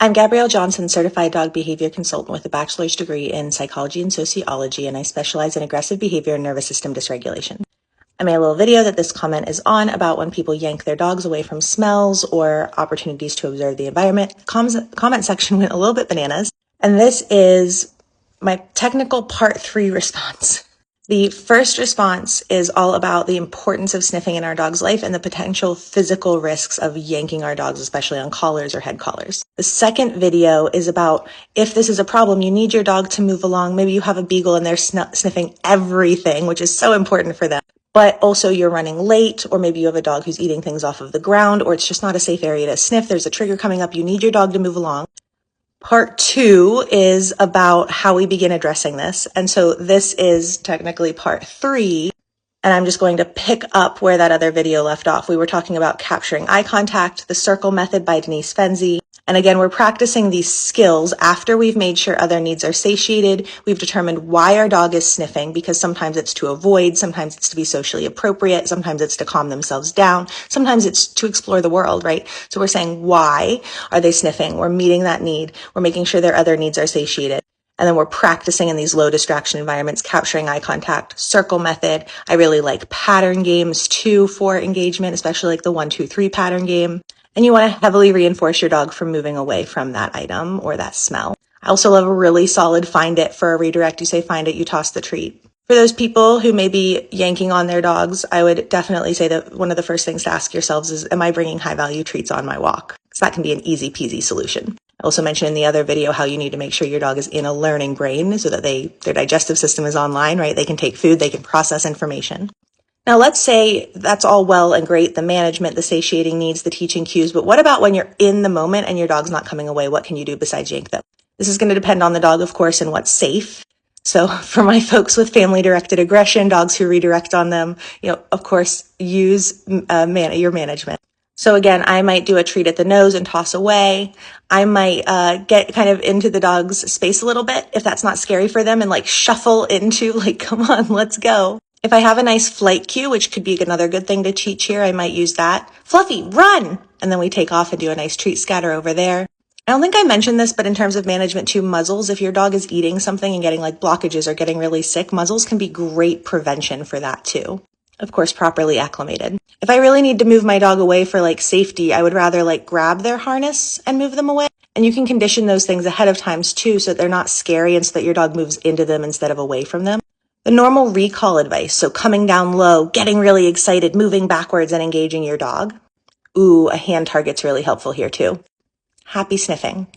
I'm Gabrielle Johnson, certified dog behavior consultant with a bachelor's degree in psychology and sociology, and I specialize in aggressive behavior and nervous system dysregulation. I made a little video that this comment is on about when people yank their dogs away from smells or opportunities to observe the environment. Comment section went a little bit bananas, and this is my technical part 3 response. The first response is all about the importance of sniffing in our dog's life and the potential physical risks of yanking our dogs, especially on collars or head collars. The second video is about if this is a problem, you need your dog to move along. Maybe you have a beagle and they're sniffing everything, which is so important for them. But also you're running late, or maybe you have a dog who's eating things off of the ground, or it's just not a safe area to sniff. There's a trigger coming up. You need your dog to move along. Part 2 is about how we begin addressing this. And so this is technically part 3. And I'm just going to pick up where that other video left off. We were talking about capturing eye contact, the circle method by Denise Fenzi. And again, we're practicing these skills after we've made sure other needs are satiated. We've determined why our dog is sniffing, because sometimes it's to avoid, sometimes it's to be socially appropriate, sometimes it's to calm themselves down, sometimes it's to explore the world, right? So we're saying, why are they sniffing? We're meeting that need. We're making sure their other needs are satiated. And then we're practicing in these low distraction environments, capturing eye contact, circle method. I really like pattern games too for engagement, especially like the 1, 2, 3 pattern game. And you want to heavily reinforce your dog from moving away from that item or that smell. I also love a really solid find it for a redirect. You say find it, you toss the treat. For those people who may be yanking on their dogs, I would definitely say that one of the first things to ask yourselves is, am I bringing high value treats on my walk? Because that can be an easy peasy solution. I also mentioned in the other video how you need to make sure your dog is in a learning brain so that their digestive system is online, right? They can take food, they can process information. Now, let's say that's all well and great, the management, the satiating needs, the teaching cues, but what about when you're in the moment and your dog's not coming away? What can you do besides yank them? This is going to depend on the dog, of course, and what's safe. So for my folks with family-directed aggression, dogs who redirect on them, of course, use your management. So again, I might do a treat at the nose and toss away. I might get kind of into the dog's space a little bit if that's not scary for them and shuffle into come on, let's go. If I have a nice flight cue, which could be another good thing to teach here, I might use that. Fluffy, run! And then we take off and do a nice treat scatter over there. I don't think I mentioned this, but in terms of management too, muzzles, if your dog is eating something and getting blockages or getting really sick, muzzles can be great prevention for that too. Of course, properly acclimated. If I really need to move my dog away for safety, I would rather grab their harness and move them away. And you can condition those things ahead of times too, so that they're not scary and so that your dog moves into them instead of away from them. The normal recall advice, so coming down low, getting really excited, moving backwards and engaging your dog. Ooh, a hand target's really helpful here too. Happy sniffing.